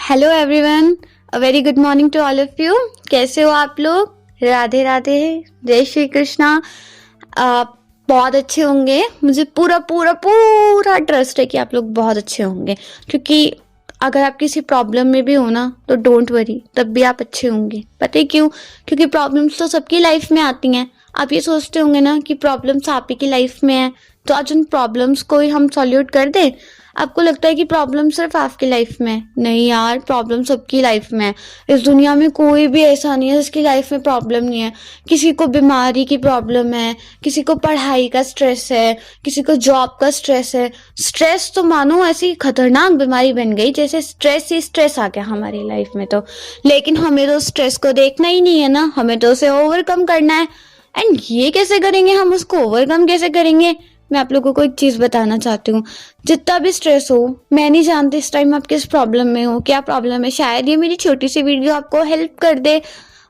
Hello everyone, a very good morning to all of you. कैसे हो आप लोग? राधे राधे, जय श्री कृष्णा। आप बहुत अच्छे होंगे, मुझे पूरा पूरा पूरा ट्रस्ट है कि आप लोग बहुत अच्छे होंगे। क्योंकि अगर आप किसी प्रॉब्लम में भी हो ना तो डोंट वरी, तब भी आप अच्छे होंगे। पता है क्यों? क्योंकि प्रॉब्लम्स तो सबकी लाइफ में आती हैं। आप ये सोचते होंगे ना कि प्रॉब्लम्स आप ही की लाइफ में है, तो आज उन प्रॉब्लम्स को ही हम सॉल्यूट कर दें। आपको लगता है कि प्रॉब्लम सिर्फ आपकी लाइफ में है। नहीं यार, प्रॉब्लम सबकी लाइफ में है। इस दुनिया में कोई भी ऐसा नहीं है जिसकी लाइफ में प्रॉब्लम नहीं है। किसी को बीमारी की प्रॉब्लम है, किसी को पढ़ाई का स्ट्रेस है, किसी को जॉब का स्ट्रेस है। स्ट्रेस तो मानो ऐसी खतरनाक बीमारी बन गई जैसे स्ट्रेस ही स्ट्रेस आ गया हमारी लाइफ में। तो लेकिन हमें तो स्ट्रेस को देखना ही नहीं है ना, हमें तो उसे ओवरकम करना है। एंड ये कैसे करेंगे? हम उसको ओवरकम कैसे करेंगे? मैं आप लोगों को एक चीज बताना चाहती हूँ। जितना भी स्ट्रेस हो, मैं नहीं जानती इस टाइम आप किस प्रॉब्लम में हो, क्या प्रॉब्लम है। शायद ये मेरी छोटी सी वीडियो आपको हेल्प कर दे।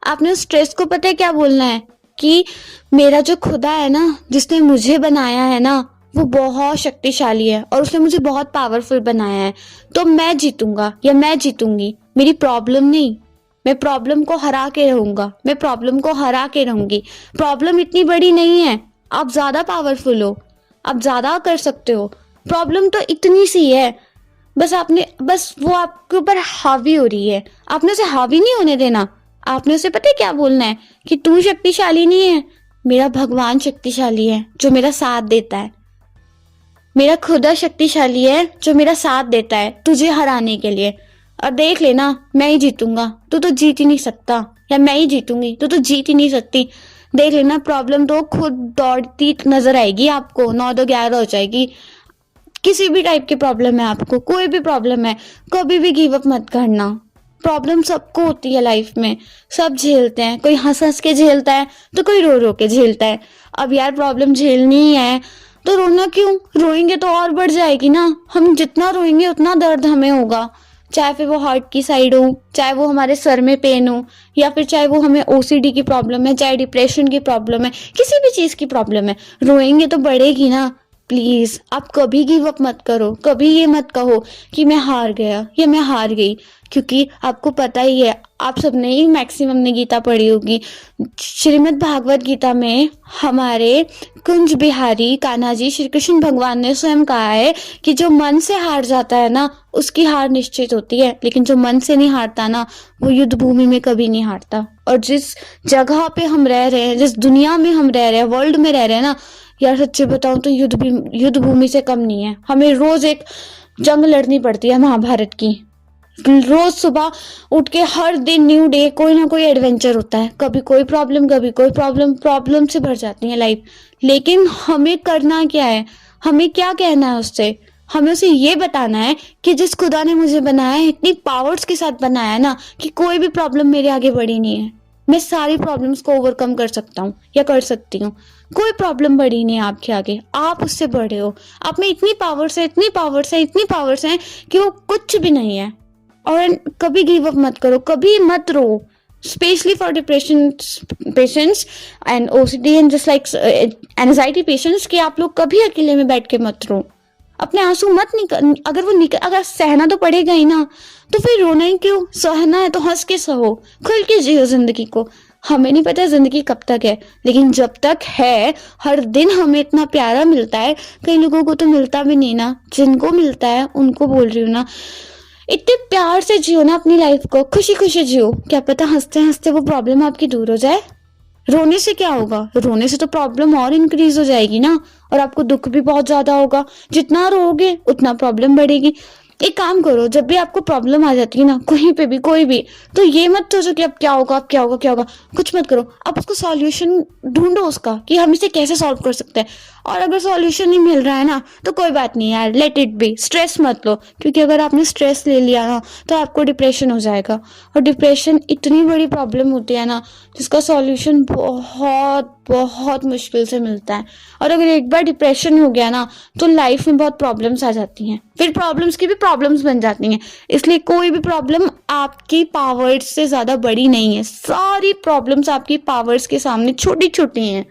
आपने उस स्ट्रेस को पता है क्या बोलना है कि मेरा जो खुदा है ना, जिसने मुझे बनाया है ना, वो बहुत शक्तिशाली है और उसने मुझे बहुत पावरफुल बनाया है। तो मैं जीतूंगा या मैं जीतूंगी, मेरी प्रॉब्लम नहीं। मैं प्रॉब्लम को हरा के रहूंगा, मैं प्रॉब्लम को हरा के रहूंगी। प्रॉब्लम इतनी बड़ी नहीं है, आप ज्यादा पावरफुल हो, आप ज्यादा कर सकते हो। प्रॉब्लम तो इतनी सी है, बस वो आपके ऊपर हावी हो रही है। आपने उसे हावी नहीं होने देना। आपने उसे पता है क्या बोलना है कि तू शक्तिशाली नहीं है, मेरा भगवान शक्तिशाली है जो मेरा साथ देता है। मेरा खुदा शक्तिशाली है जो मेरा साथ देता है तुझे हराने के लिए। और देख लेना, मैं ही जीतूंगा, तू तो जीत ही नहीं सकता। या मैं ही जीतूंगी, तू तो जीत ही नहीं सकती। देख लेना, प्रॉब्लम तो खुद दौड़ती नजर आएगी आपको। 9 2 11 हो जाएगी। किसी भी टाइप की प्रॉब्लम है आपको, कोई भी प्रॉब्लम है, कभी भी गिव अप मत करना। प्रॉब्लम सबको होती है लाइफ में, सब झेलते हैं। कोई हंस हंस के झेलता है तो कोई रो रो के झेलता है। अब यार प्रॉब्लम झेलनी ही है तो रोना क्यों? रोएंगे तो और बढ़ जाएगी ना। हम जितना रोएंगे उतना दर्द हमें होगा। चाहे फिर वो हार्ट की साइड हो, चाहे वो हमारे सर में पेन हो, या फिर चाहे वो हमें ओसीडी की प्रॉब्लम है, चाहे डिप्रेशन की प्रॉब्लम है, किसी भी चीज की प्रॉब्लम है, रोएंगे तो बढ़ेगी ना। प्लीज आप कभी गिव अप मत करो। कभी ये मत कहो कि मैं हार गया या मैं हार गई। क्योंकि आपको पता ही है, आप सबने ही मैक्सिमम ने गीता पढ़ी होगी। श्रीमद् भागवत गीता में हमारे कुंज बिहारी कान्हा जी श्री कृष्ण भगवान ने स्वयं कहा है कि जो मन से हार जाता है ना, उसकी हार निश्चित होती है। लेकिन जो मन से नहीं हारता ना, वो युद्ध भूमि में कभी नहीं हारता। और जिस जगह पे हम रह रहे हैं, जिस दुनिया में हम रह रहे हैं, वर्ल्ड में रह रहे हैं ना, यार सच्ची बताऊं तो युद्ध भूमि से कम नहीं है। हमें रोज एक जंग लड़नी पड़ती है महाभारत की। रोज सुबह उठ के हर दिन न्यू डे, कोई ना कोई एडवेंचर होता है। कभी कोई प्रॉब्लम, कभी कोई प्रॉब्लम। प्रॉब्लम से भर जाती है लाइफ। लेकिन हमें करना क्या है? हमें क्या कहना है उससे? हमें उसे ये बताना है कि जिस खुदा ने मुझे बनाया है, इतनी पावर्स के साथ बनाया है ना, कि कोई भी प्रॉब्लम मेरे आगे बड़ी नहीं है। मैं सारी प्रॉब्लम्स को ओवरकम कर सकता हूँ या कर सकती हूँ। कोई प्रॉब्लम बड़ी नहीं है आपके आगे, आप उससे बड़े हो। आप में इतनी पावर्स है, इतनी पावर्स है, इतनी पावर्स है कि वो कुछ भी नहीं है। और कभी गिव अप मत करो, कभी मत रो। Specially for depression patients and OCD and just like anxiety patients, कि आप लोग कभी अकेले में बैठ के मत रो। अपने आंसू मत अगर सहना तो पड़ेगा ही ना, तो फिर रोना ही क्यों? सहना है तो हंस के सहो, खुल के जियो जिंदगी को। हमें नहीं पता जिंदगी कब तक है, लेकिन जब तक है हर दिन हमें इतना प्यारा मिलता है। कई लोगों को तो मिलता भी नहीं ना, जिनको मिलता है उनको बोल रही हूँ ना, इतने प्यार से जियो ना अपनी लाइफ को, खुशी खुशी जियो। क्या पता हंसते हंसते वो प्रॉब्लम आपकी दूर हो जाए। रोने से क्या होगा? रोने से तो प्रॉब्लम और इंक्रीज हो जाएगी ना, और आपको दुख भी बहुत ज्यादा होगा। जितना रोओगे उतना प्रॉब्लम बढ़ेगी। एक काम करो, जब भी आपको प्रॉब्लम आ जाती है ना, कहीं पे भी कोई भी, तो ये मत सोचो कि अब क्या होगा, अब क्या होगा, क्या होगा। कुछ मत करो, आप उसको सॉल्यूशन ढूंढो उसका, कि हम इसे कैसे सॉल्व कर सकते हैं। और अगर सॉल्यूशन नहीं मिल रहा है ना, तो कोई बात नहीं यार, लेट इट बी। स्ट्रेस मत लो, क्योंकि अगर आपने स्ट्रेस ले लिया ना, तो आपको डिप्रेशन हो जाएगा। और डिप्रेशन इतनी बड़ी प्रॉब्लम होती है ना, जिसका सॉल्यूशन बहुत बहुत मुश्किल से मिलता है। और अगर एक बार डिप्रेशन हो गया ना, तो लाइफ में बहुत प्रॉब्लम्स आ जाती हैं। फिर प्रॉब्लम्स की भी प्रॉब्लम्स बन जाती हैं। इसलिए कोई भी प्रॉब्लम आपकी पावर्स से ज्यादा बड़ी नहीं है। सारी प्रॉब्लम्स आपकी पावर्स के सामने छोटी छोटी हैं।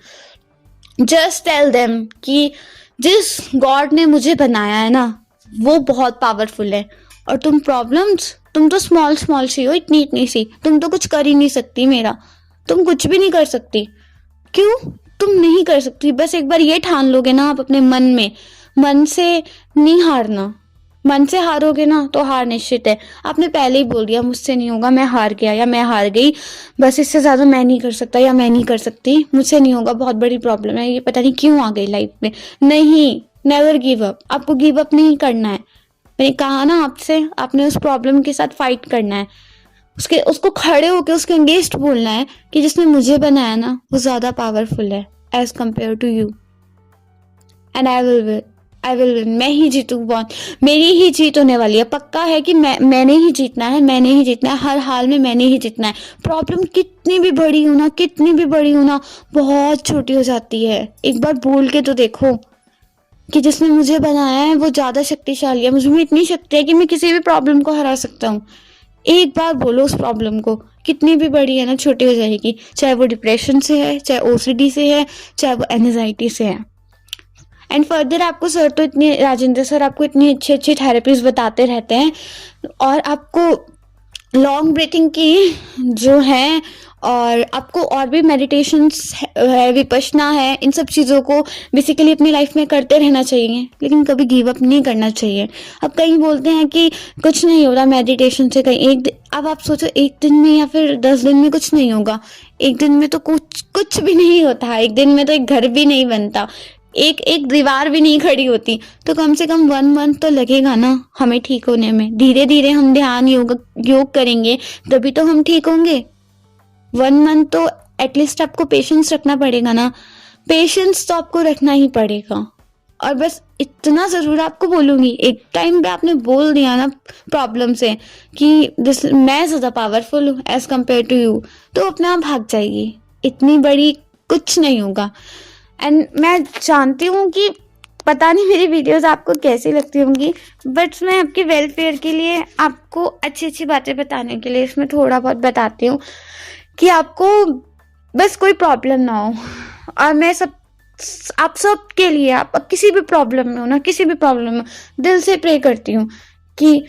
जस्ट टेल देम कि जिस गॉड ने मुझे बनाया है ना, वो बहुत पावरफुल है। और तुम प्रॉब्लम्स तुम तो स्मॉल स्मॉल सी हो, इतनी इतनी सी, तुम तो कुछ कर ही नहीं सकती मेरा, तुम कुछ भी नहीं कर सकती। क्यों? तुम नहीं कर सकती। बस एक बार ये ठान लोगे ना आप अपने मन में, मन से नहीं हारना। मन से हारोगे ना तो हार निश्चित है। आपने पहले ही बोल दिया मुझसे नहीं होगा, मैं हार गया या मैं हार गई, बस इससे ज्यादा मैं नहीं कर सकता या मैं नहीं कर सकती, मुझसे नहीं होगा, बहुत बड़ी प्रॉब्लम है, ये पता नहीं क्यों आ गई लाइफ में। नहीं, नेवर गिव अप। आपको गिव अप नहीं करना है। मैंने कहा ना आपसे, आपने उस प्रॉब्लम के साथ फाइट करना है, उसको खड़े होकर उसके अगेंस्ट बोलना है कि जिसने मुझे बनाया ना वो ज्यादा पावरफुल है as compare to you, and I will win. मैं ही जीतूंगा, मेरी ही जीत होने वाली है। पक्का है कि मैंने ही जीतना है, मैंने ही जीतना है, हर हाल में मैंने ही जीतना है। प्रॉब्लम कितनी भी बड़ी हो ना, कितनी भी बड़ी हो ना, बहुत छोटी हो जाती है। एक बार बोल के तो देखो कि जिसने मुझे बनाया है वो ज्यादा शक्तिशाली है, मुझ में इतनी शक्ति है कि मैं किसी भी प्रॉब्लम को हरा सकता हूँ। एक बार बोलो उस प्रॉब्लम को, कितनी भी बड़ी है ना, छोटी हो जाएगी। चाहे वो डिप्रेशन से है, चाहे ओसीडी से है, चाहे वो एंजाइटी से है। एंड फर्दर आपको सर तो इतने, राजेंद्र सर आपको इतनी अच्छी अच्छी थेरेपीज बताते रहते हैं, और आपको लॉन्ग ब्रीथिंग की जो है, और आपको और भी मेडिटेशंस है, विपश्यना है, इन सब चीज़ों को बेसिकली अपनी लाइफ में करते रहना चाहिए, लेकिन कभी गिव अप नहीं करना चाहिए। अब कहीं बोलते हैं कि कुछ नहीं होता मेडिटेशन से, कहीं अब आप सोचो एक दिन में या फिर 10 दिन में कुछ नहीं होगा। एक दिन में तो कुछ भी नहीं होता, एक दिन में तो एक घर भी नहीं बनता, एक दीवार भी नहीं खड़ी होती। तो कम से कम 1 मंथ तो लगेगा ना हमें ठीक होने में। धीरे धीरे हम ध्यान योग करेंगे तभी तो हम ठीक होंगे। 1 मंथ तो एटलीस्ट आपको पेशेंस रखना पड़ेगा ना, पेशेंस तो आपको रखना ही पड़ेगा। और बस इतना जरूर आपको बोलूंगी, एक टाइम पे आपने बोल दिया ना प्रॉब्लम से कि मैं ज्यादा पावरफुल हूँ एज कम्पेयर टू यू, तो अपने आप भाग जाएगी। इतनी बड़ी कुछ नहीं होगा। एंड मैं जानती हूँ कि पता नहीं मेरी वीडियोस आपको कैसी लगती होंगी, बट मैं आपके वेलफेयर के लिए, आपको अच्छी अच्छी बातें बताने के लिए इसमें थोड़ा बहुत बताती हूँ कि आपको बस कोई प्रॉब्लम ना हो। और मैं आप सब के लिए, आप किसी भी प्रॉब्लम में हो ना, किसी भी प्रॉब्लम में, दिल से प्रे करती हूँ कि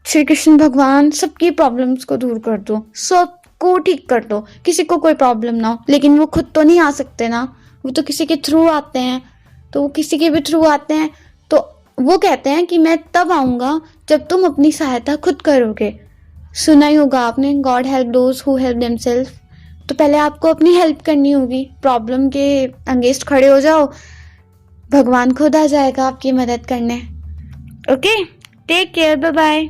श्री कृष्ण भगवान सबकी प्रॉब्लम्स को दूर कर दो, सबको ठीक कर दो, किसी को कोई प्रॉब्लम ना हो। लेकिन वो खुद तो नहीं आ सकते ना, वो तो किसी के थ्रू आते हैं। तो वो किसी के भी थ्रू आते हैं तो वो कहते हैं कि मैं तब आऊँगा जब तुम अपनी सहायता खुद करोगे। सुना ही होगा आपने, God help those who help themselves. तो पहले आपको अपनी हेल्प करनी होगी, प्रॉब्लम के अगेंस्ट खड़े हो जाओ, भगवान खुद आ जाएगा आपकी मदद करने। Okay, take care, bye bye.